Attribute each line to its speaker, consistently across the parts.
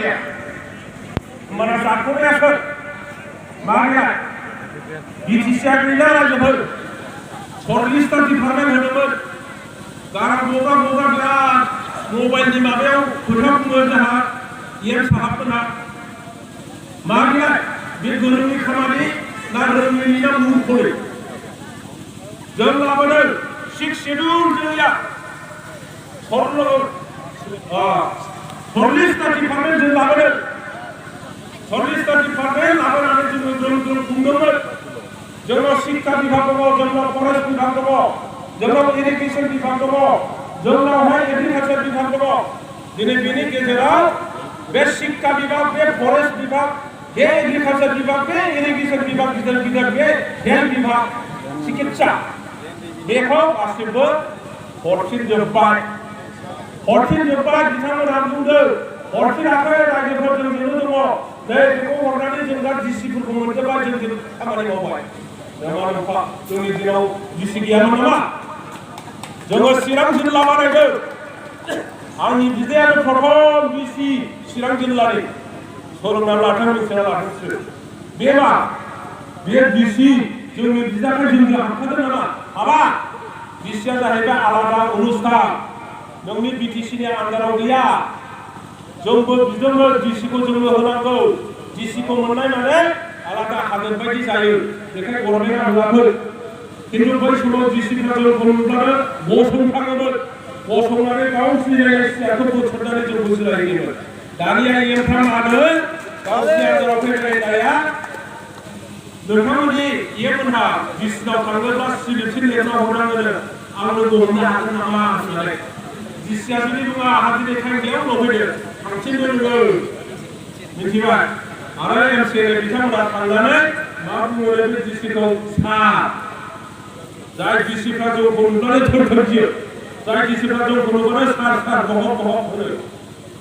Speaker 1: गया हमारा साखौ याखौ मा गया बिटिसिया गैला रायजोफोर 40टा डिपार्टमेन्ट होदोंमोन गारा बगा बिराद मबाइलनि माबायाव खोथा बुङो जोंहा एम साहाबमोनहा मा गया बे गोरोंनि खामानि ना रोङैनि ना मुंख'यै जों लाबोदों 6 शेड्यूल जोंनिया 40टा डिपार्टमेन्ट जों लाबोदों 40टा डिपार्टमेन्ट लाबोनानै जों बुंदोंमोन जोंनाव शिक्षा विभाग दङ जोंनाव फरेस्ट विभाग दङ जोंनाव इरिगेशन विभाग दङ जोंनावहाय एग्रिकालचार विभाग दङ दिनै बेनि गेजेराव बे शिक्षा विभाग बे फरेस्ट विभाग बे एग्रिकालचार विभाग बे इरिगेशन विभाग गिदिर बे हेल्थ विभाग चिकित्सा बेखौ गासिबो हरफिनजोब्बाय बिथांमोनहा बुंदों हरफिनाखै रायजोफोरजों जोंनो दङ नै बेखौ हरनानै जों दा डिसिफोरखौ मोनजोब्बाय जों खामानि मावबाय नङा नङा जोंनि दिनाव डिसि गैयामोन नामा जोङो चिरां जिल्ला बानायदों आंनि बिदायानो प्रथम डिसि चिरां जिल्लानि सोलोंना लाथों मिथिना लाथोंसो बेबा बे डिसि जोंनि बिदाखौ जोंजों हाबखादों नामा हाबा डिसिया जाहैबाय आलादा अनुस्थान नोंनि बिटिसिनि आन्दाराव गैया जोंबो बिदोंमोन डिसिखौ जोंनो होनांगौ डिसिखौ मोननाय माने आलादा हादोर बायदि जायो बेखाय गभर्नमेन्टआ होआखै खिन्थु बै समाव डिसिफ्रा जोंखौ नुब्लानो गसंथाङोमोन गसंनानै गावसिनि सियारखौ बोथ्रोदनानै जों बुजिलायोमोन दानिया एमफ्रा मानो गावसिनि आन्दाराव फैनाया नोंथांमोननि एमोनहा डिसिनाव थाङोब्ला सिलिपसिन लिरना हरनांगोन आंनो गहमनो हागोन नामा होननानै डिसिया जुदि बुङा आंहा दिनै टाइम गैया उनाव फैदो थांफिननो नोङो मिथिबाय आरो एमसिएलए बिथांमोना थांनानै मा बुङो बे डिसिखौ सार जाय डिसिफ्रा जोंखौ नुनानै थरथरजियो जाय डिसिफ्रा जोंखौ नुबानो सार बहक होनो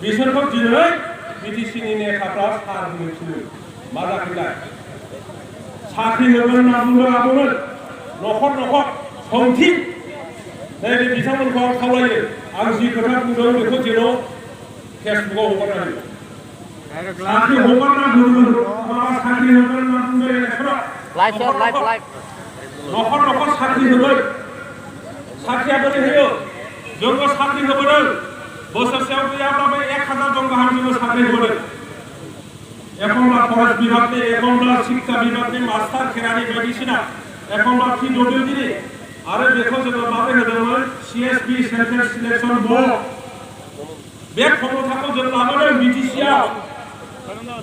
Speaker 1: बिसोरखौ दिनै बिटिसिनि नेताफ्रा सार होनो थिनो मा जाखैलाय साख्रि होगोन होनना बुंदों न'खर संथि नैबे बिथांमोनखौ आं खावलायो आं जि खोथा बुंदों बेखौ जेन' फेसबुकाव हगारना होयो साख्रि हगारना होगोन माबा साख्रि होगोन होनना बुंदों इलेक्सनाव न'खर साख्रि होगोन साख्रिया बोरै होयो जोंबो साख्रि होबोदों बोसोरसेयाव गैयाब्लाबो 1000 जन गाहाम जोङो साख्रि होबोदों एखनब्ला फरेस्ट विभागनि एखनब्ला शिक्षा विभागनि मास्टार खेरानि बायदिसिना एखनब्ला पिडब्लिउडि आरो बेखौ जोङो माबोरै होदोंमोन CSB सेन्ट्रेल सिलेक्सन बर्ड बे क्षमताखौ जों लाबोदों बिटिसिआव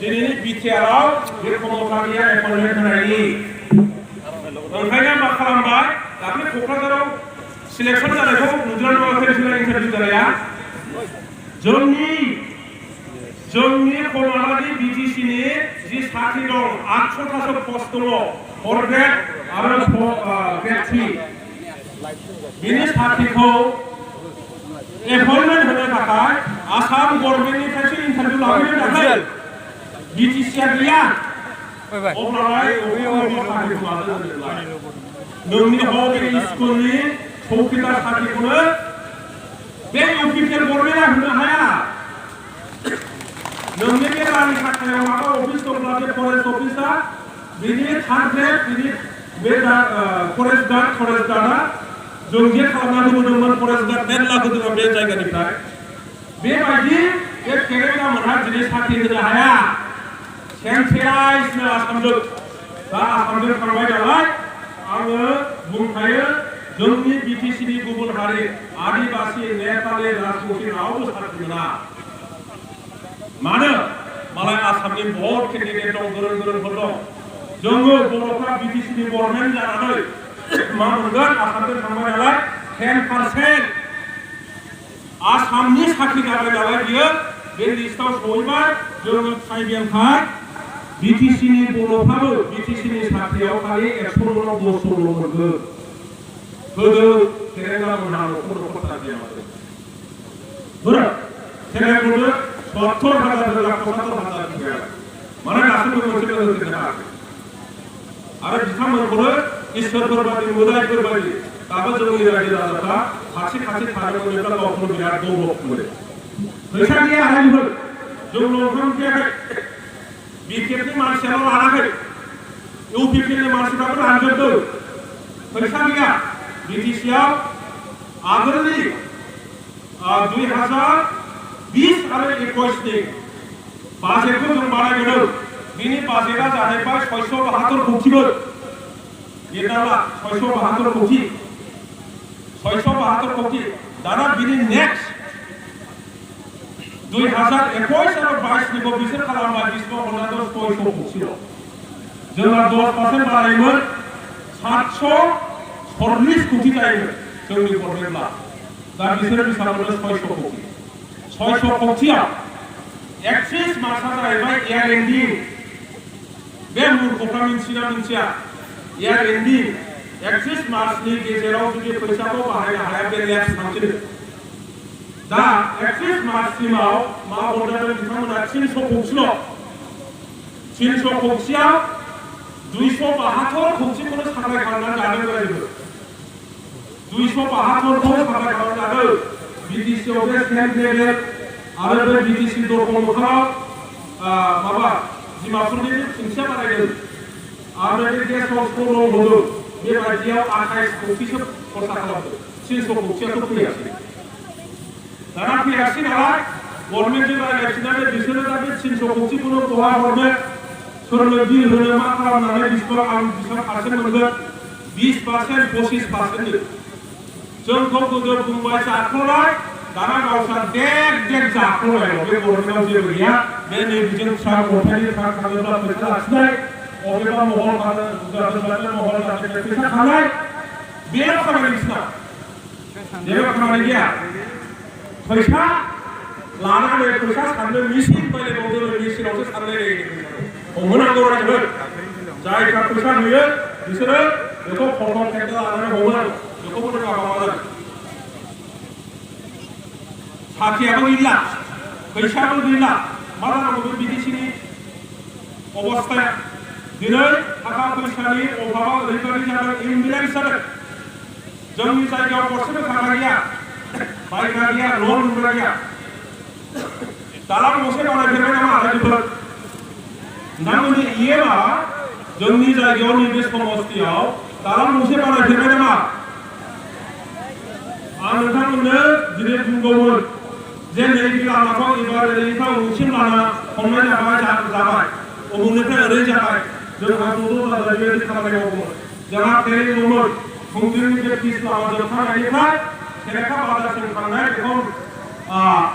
Speaker 1: दिनैनि बिटिआरआव बे क्षमता गैया एपइन्टमेन्ट होनायनि ओंखायनो मा खालामबाय दाख्लै क'क्राझाराव सिलेक्सन जानायखौ नुदोंना नुवाखै इन्टारभिउ जानाया जोंनि क'क्राझारनि बिटिसिनि जि साख्रि दं 800टासो पस्ट दङ फर ग्रेड आरो ग्रेड 3 बिनि साख्रिखौ एपइन्टमेन्ट होनो थाखाय आसाम गभर्नमेन्टनिफ्रायसो इन्टारभिउ लाफैनो थाखाय बिटिसिआ गैया अब्लालाय नोंनि हबे स्कुलनि चौकीदार साख्रिखौनो बे इउपिपिएल गभर्नमेन्टआ होनो हाया नोंनि बे रानि खाथायाव माबा अफिस दंब्ला बे फरेस्ट अफिसा बिनि थार्ड ग्रेड बिनि बे फरेस्ट गार्डआ जों जे खालामना होबोदोंमोन फरेस्ट गार्ड मेरला होदोंमोन बे जायगानिफ्राय बेबायदि बे केरेला मोनहा दिनै साख्रि होनो हाया सेन्ट्रेलाइजनो आसामजों दा आसामजों थांबाय नालाय आङो बुंखायो जोंनि बिटिसिनि गुबुन हारि आदिबासि नेपालि राजबंशी रावबो साख्रि मोना मानो मालाय आसामनि बहुत केन्डिडेट दं गोरोंफोर दं जोङो बर'फ्रा बिटिसिनि गभर्नमेन्ट जानानै मा मोनगोन आसामजों थांबाय नालाय 10% आसामनि साख्रि जाबाय नालाय बियो बे लिस्टआव सहैबाय जोङो ट्राइबेलखाय बिटिसिनि बर'फ्राबो बिटिसिनि साख्रियाव खालि 100 जन 200 जन मोनगोन गोदो केरेला मोनहा न'खर गैयामोन बोरो केरेलानो 70,000 75,000 गैया माने दासिमबो मोनसे होनो हायाखै आरो बिथांमोनखौनो इसोरफोर बायदि मोदायफोर बायदि दाबो जोंनि रायजो राजाफ्रा खाथि थानो मोनोब्ला गावखौनो बिराद गौरब मोनो फैसा गैया हारिफोर जों नोंथां फैयाखै बिकेपनि मानसियाल' लानाखै इउपिपिनि मानसिफ्राबो रानजोबदों फैसा गैया बिटिसिआव आगोलनि 2020 आरो 21नि बाजेटखौ जों बानायबोदों बिनि बाजेटआ जाहैबाय 672 कोटिमोन लिरनाला 672 कोटि 672 कोटि दाना बिनि नेक्स्ट 2021 आरो 22निखौ बिसोर खालामबाय बिसिबां हरनांगौ 600 कोटिल' जोंना 10% बानायोमोन 740 कोटि जायोमोन जोंनि गभर्नमेन्टआ दा बिसोरो बेसेबां मोनो 600 कोटि 600 कोटियाव 31 मार्चआ जाहैबाय एयार एन्डिं बे मुर्खफ्रा मिन्थिना मिन्थिया एयार एन्डिं 31 मार्चनि गेजेराव जुदि फैसाखौ बाहायनो हाया बे लेप्स थांफिनो दा 31 मार्चसिमाव मा हरदों बिथांमोना 300 कोटिल' 300 कोटियाव 272 कोटिखौनो साप्लाय खालामनानै जादों रायजो 272 खौ साप्लाय खालामनानै जादों बिटिसिआव बे सेन्ट लेभेल आरो बे बिटिसि दरखं मोखाङाव माबा डिमापुरनि खुन्थिया बानायदों आरो बे गेस्ट हाउसखौ न' लुदों बेबायदियाव 28 कोटिसो खरसा खालामदों 300 कोटियाथ' फैयासै दाना फैयासै नालाय गभर्नमेन्टजों रायज्लायफिननानै बिसोरो दा बे 300 कोटिखौनो बहा हरनो सोरनो बिल होनो मा खालामनानै बेसेबां आं बेसेबां पार्सेन्ट मोनगोन 20% 25%नि जोंखौ गोदो बुंबाय जाख्ल'नाय दाना गावस्रा देग देग जाख्ल'नायल' बे गभर्नमेन्टआव जेबो गैया बे नैबेजों ट्राक गथायनि ट्राक थाङोब्ला फैसा लाखिनाय अबेबा महल खानो महल जाथिनिफ्राय फैसा खानाय बेल' खामानि बिसिना जेबो खामानि गैया फैसा लानानै फैसा साननो मेसिन बायलायबावदों मेसिनावसो साननाय जायो हमहोनांगौ रायजोफोर जायफ्रा फैसा होयो बिसोरो बेखौ फट' खेबना लानानै हमहोनांगौ बेखौबो रोङा माबादों साख्रियाबो गैला फैसाबो गैला मा जानांगौ बे बिटिसिनि अबस्थाया दिनै थाखा फैसानि अभाबा ओरैबायदि जादों इम्बेलेन्स जादों जोंनि जायगायाव गरसेबो थाखा गैया बायग्रा गैया न' लुग्रा गैया दालां गंसे बानायफेरबाय नामा रायजोफोर नोंथांमोननि इएमआ जोंनि जायगायाव नैबे समस्थियाव दालां गंसे बानायफेरबाय नामा आं नोंथांमोननो दिनै बुंगौमोन जे नैबे लामाखौ एबार ओरैनिफ्राय उनसिम लामा हमनाय जाबाय अबुनिफ्राय ओरै जाबाय जोंहा ज' जाजाय बेबायदि खामानि मावगौमोन जोंहा ट्रेनिं दंमोन फुंबिलिनि बे पिस लामा जोबखांनायनिफ्राय सेलेखा बाजारसिम थांनाय बेखौ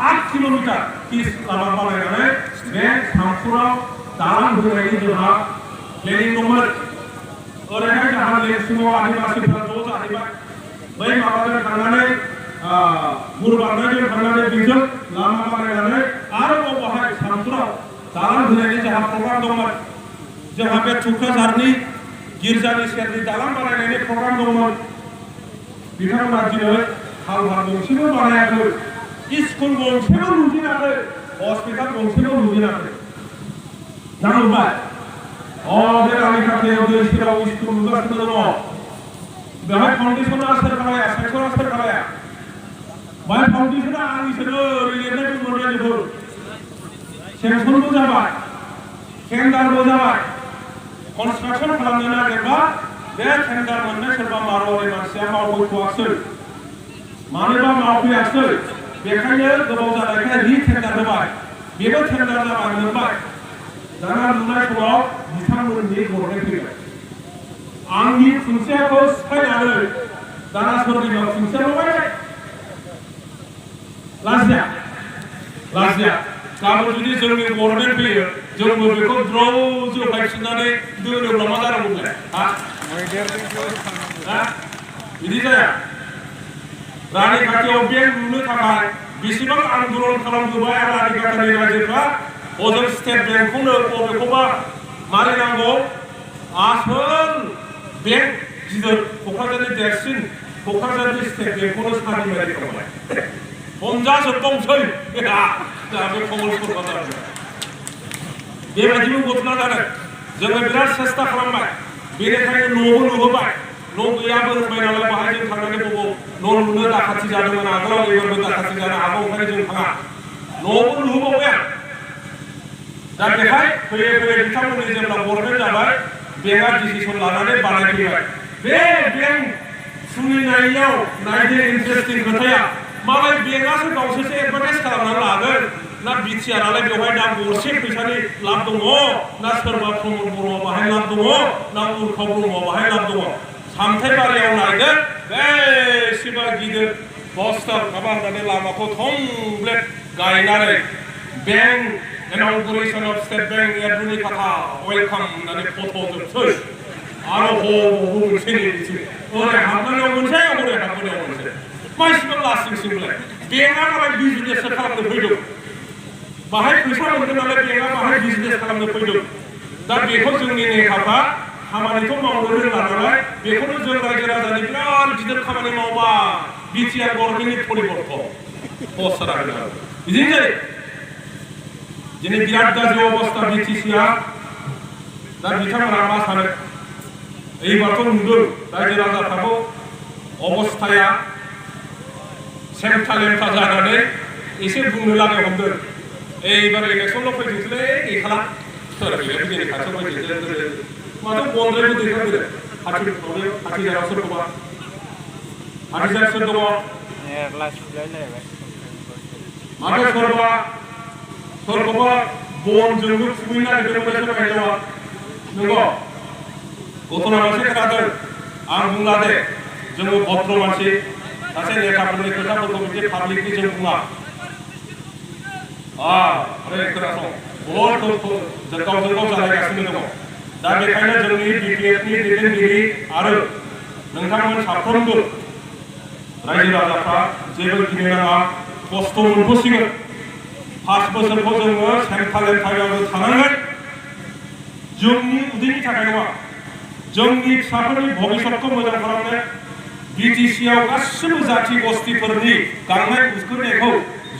Speaker 1: 8 किल'मिटार पिस लामा बानायनानै बे सामफुराव दालां होनायनि जोंहा प्लेनिं दंमोन ओरैहाय जोंहा लेंसिङाव आदिबासिफ्रा ज' जाहैबाय बै माबाजों थांनानै बुरबारनायजों थांनानै बेजों लामा बानायनानै आरोबाव बाहाय सामफुराव दालां होनायनि जोंहा प्रग्राम दंमोन जोंहा बे थुक्राझारनि गिर्जानि सेरनि दालां बानायनायनि प्रग्राम दंमोन बिथांमोना दिनै हालभार गंसेबो बानायाखै स्कुल गंसेबो लुजेनाखै हस्पिटाल गंसेबो लुजेनाखै नांबाय बे गामि खाथियाव दै सेराव स्कुल लुगासिनो दङ बेवहाय फाउन्डेसना सोर खालाया सेक्टरा सोर खालाया बाय फाउन्डेसना आंनिसोनो लिरनाय दंमोन रायजोफोर सेंसनबो जाबाय टेन्डारबो जाबाय कनस्ट्राक्सन खालामनो नागिरबा बे टेन्डार मोननाय सोरबा मारवारि मानसिया मावफैथ'वाखै मानोबा मावफैयाखै बेखायनो गोबाव जानायखाय रिटेन्डार होबाय बेबो टेन्डार जाबाय मोनबाय दाना लुनाय समाव बिथांमोननि गरनाय फैबाय आंनि खुन्थियाखौ सिफायनानै दाना सोरनिबा खुन्थिया लगायबाय लाजिया गाबोन जुदि जोंनि गभर्नमेन्ट फैयो जोंबो बेखौ द्र' जौगायफिननानै दोनोब्ला मा जानांगौलाय बिदि जाया रानिखाथियाव बेंक लुनो थाखाय बेसेबां आन्दलन खालामबोबाय रानिखाथिनि रायजोफ्रा ओजों स्टेट बेंकखौनो बबेखौबा मारिनांगौ आसोल बेंक गिदिर क'क्राझारनि देरसिन क'क्राझारनि स्टेट बेंकखौनो सारिबायदि खालामबाय हमजाजोबबावसै जोंहा बे कमलपुर बाजाराव बेबायदिबो घटना जादों जोङो बिराद सेस्था खालामबाय बेनिखायनो न'बो लुहोबाय न' गैयाबो होनबाय नालाय बाहाय जों थांनानै बबाव न' लुनो दाखाथि जादोंमोन आगोलाव एबारबो दाखाथि जानो हागौ ओंखायनो जों थाङा न'बो लुहोबावबाय दा बेहाय फैयै फैयै बिथांमोननि जेब्ला गभर्नमेन्ट जाबाय बेंकआ डिसिसन लानानै बानायफैबाय बे बेंक खुलिनायाव नायदो इन्टारेस्टिं खोथाया मालाय बेंकआसो गावसोरसो एडभार्टाइज खालामनानै लागोन ना बिटिआरआलाय बेवहाय ना गरसे फैसानि लाब दङ ना सोरबा प्रमद बर'आ बाहाय लाब दङ ना उर्खाव ब्रह्मआ बाहाय लाब दङ सामथाइबारियाव नायदो बेसेबा गिदिर पस्टार माबा होननानै लामाखौ थंब्लेट गायनानै bank inauguration of State Bank एडुनि कथा वेलकाम होननानै फट' जोबसै आरो मोनसे ओरै हाबनायाव मोनसे ओरै हाबनायाव मोनसे मानसिफ्रा लासिंसिंलाय बेंकआ मालाय बिजनेससो खालामनो फैदों बाहाय फैसा मोनगोन नालाय बेंकआ बाहाय बिजनेस खालामनो फैदों दा बेखौ जोंनि नेताफ्रा खामानिखौ मावनो रोंला नालाय बेखौनो जों रायजो राजानि बिराद गिदिर खामानि मावबा बिटिआर गभर्नमेन्टनि परिबर्तन पस्टार होनो बिदिनो जायो दिनै बिराद गाज्रि अबस्था बिटिसिआ दा बिथांमोना मा सानो এইবারতো नुदों रायजो राजाफ्राबो अबस्थाया सेमथा लेमथा जानानै एसे बुंनो लागाय हमदों এইবার इलेक्शनल' फैथोंसैलै गैखाला सोर गैया जोंनि खाथियाव फैथोंसै माथो बन्द्रायबो दैखांदों हाथिजाराव सोरखौबा हाथिजार सोर दङ माथो सोरखौबा बनजोंबो खुबैनो नागिरदोंमोन सोरबा हिनजावा नंगौ घटना मोनसे खोनादों आं बुंला दे जोङो भद्र मानसि सासे नेताफोरनि खोथाफोरखौ बिदि पाब्लिकलि जों बुङा खोनासं बहुद गावजों गाव जालायगासिनो दङ दा बेखायनो जोंनि बिपिएफनि दैदेनगिरि आरो नोंथांमोन साफ्रोमबो रायजो राजाफ्रा जेबो गिनो नाङा खस्थ' मोनबोसिगोन 5 बोसोरखौ जोङो सेमथा-लेमथायाव थानांगोन जोंनि उदैनि थाखाय नङा जोंनि फिसाफोरनि भबिष्यतखौ मोजां खालामनो बिटिसिआव गासिबो जाथि गस्थिफोरनि गांनाय उखैनायखौ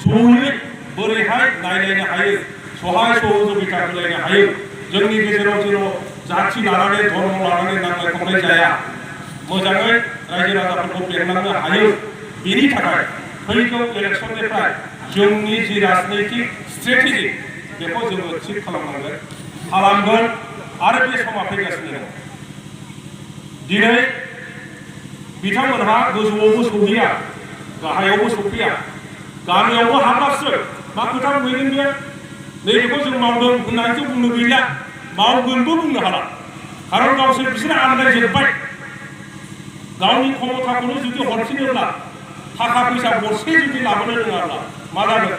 Speaker 1: जयै बोरैहाय नायलायनो हायो सहाय सहযোगिता होलायनो हायो जोंनि गेजेराव जेन' जाथि लानानै धर्म लानानै नांलाय खमलाय जाया मोजाङै रायजो राजाफोरखौ बेंलांनो हायो बेनि थाखाय फैगौ इलेक्शननिफ्राय जोंनि जि राजनैतिक स्ट्रेटेजि बेखौ जोङो थिग खालामगोन आरो बे समा फैगासिनो दं दिनै बिथांमोनहा गोजौआवबो सौहैया गाहायावबो सौफैया गामियावबो हाबासो मा खोथा बुंहैगोन बियो नैबेखौ जों मावदों होननानैसो बुंनो गैला मावगोनबो बुंनो हाला खारन गावसोर बिसोर आन्दायजोब्बाय गावनि क्षमताखौनो जुदि हरफिनोब्ला थाखा फैसा गरसे जुदि लाबोनो रोङाब्ला मा जागोन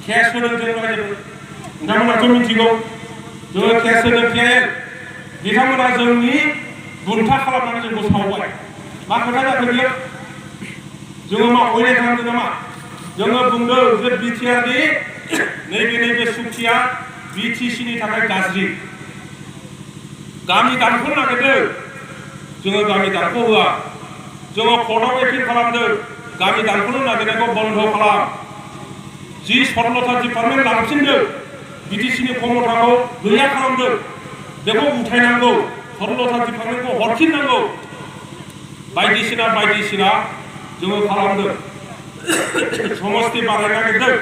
Speaker 1: केस होदों जों रायजो नोंथांमोनाथ' मिथिगौ जोङो केस होदों केस बिथांमोना जोंनि बुन्था खालामनानै जोंखौ सावबाय मा खोथा जाखो बियो जोङो मा अयनाय खालामदों नामा जोङो बुंदों जे बिटिआरनि नैबे सुखिया बिटिसिनि थाखाय गाज्रि गामि दानखौ नागिरदों जोङो गामि दानखौ होआ जोङो कर्टआव एपिल खालामदों गामि दानखौनो नागिरनायखौ बन्द खालाम जि सरलथा डिपार्टमेन्ट लांफिनदों बिटिसिनि क्षमताखौ गैया खालामदों बेखौ उथायनांगौ सरलथा डिपार्टमेन्टखौ हरफिननांगौ बायदिसिना जोङो खालामदों समस्ति बानायनो नागिरदों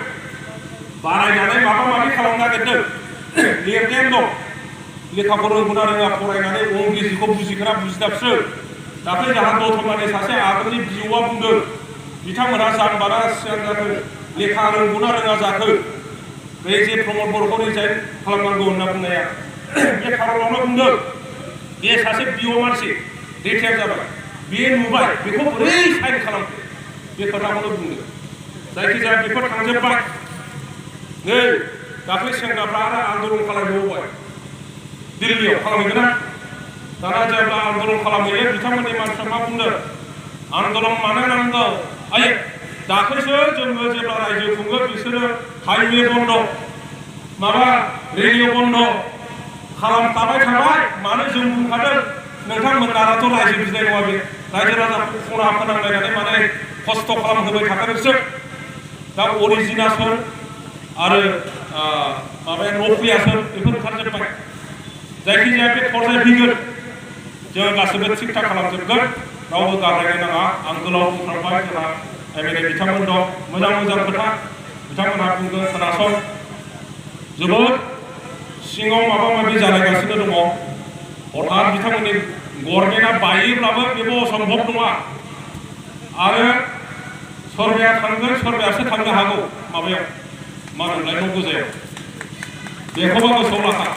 Speaker 1: बानायनानै माबा माबि खालामनो नागिरदों लिरनायानो दं लेखाखौ रोंगौना रोङा फरायनानै इंराजिखौ बुजिग्रा बुजिदाबसो दाख्लै जाहा दतमानि सासे आगोलनि बिअआ बुंदों बिथांमोना जाम्बारा सिगां जाखो लेखा रोंगौना रोङा जाखो बे जे प्रमद बर'खौ रिजाइन खालामनांगौ होनना बुंनाया बे खारनावनो बुंदों बे सासे बिअ मानसि रिटायार जाबाय बे नुबाय बेखौ बोरै साइन खालामखो बे खोथाखौनो बुंदों जायखिजाया बेफोर थांजोब्बाय नै दाख्लै सेंग्राफ्रा आरो आन्दलन खालामबावबाय दिल्लीयाव खालामहैगोन ना दाना जेब्ला आन्दलन खालामहैयो बिथांमोननि मानसिफ्रा मा बुंदों आन्दलन मानो नांगौ आयै दाख्लैसो जोङो जेब्ला रायजो खुङो बिसोरो हाइवे बन्द माबा रेडिअ बन्द खालामखाबाय थाबाय मानो जों बुंखादों नोंथांमोनाथ' रायजो बिदाय नङा बे रायजो राजाखौ खना फोनांलायनानै माने खस्थ' खालामहोबाय थाखादों बिसोर दा अरिजिना सोर आरो माबाया नक्लिया सोर बेफोर ओंखारजोब्बाय जायखिजाया बे फर्जाय फैगोन जों गासैबो थिग थाक खालामजोबगोन रावबो गारलायनो नाङा आं गोलाव बुंखांबाय जोंहा एमएलए बिथांमोन दं मोजां खोथा बिथांमोनहा बुंदों खोनासं जोबोद सिङाव माबा माबि जालायगासिनो दङ हठात बिथांमोननि गभर्नमेन्टआ बायोब्लाबो बेबो असम्भब नङा आरो सोरबाया थांगोन सोरबायासो थांनो हागौ माबायाव मा होनोमोनलाय न'गोजायाव बेखौबो गोसोआव लाखा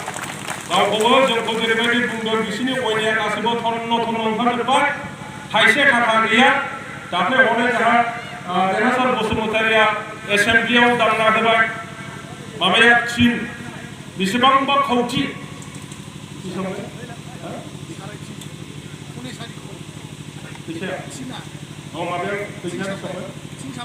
Speaker 1: रावखौबो जोंखौ जेरैबायदि बुंदों बिसोरनि अयनाया गासैबो थन्न थन्न ओंखारजोब्बाय थाइसे थाखा गैया दाख्लै हनै जोंहा देरहासार बसुमतारिया एसेमब्लियाव दांना होबाय माबाया थिन बेसेबांबा खौथि फैसाया माबाया फैसाया बेसेबां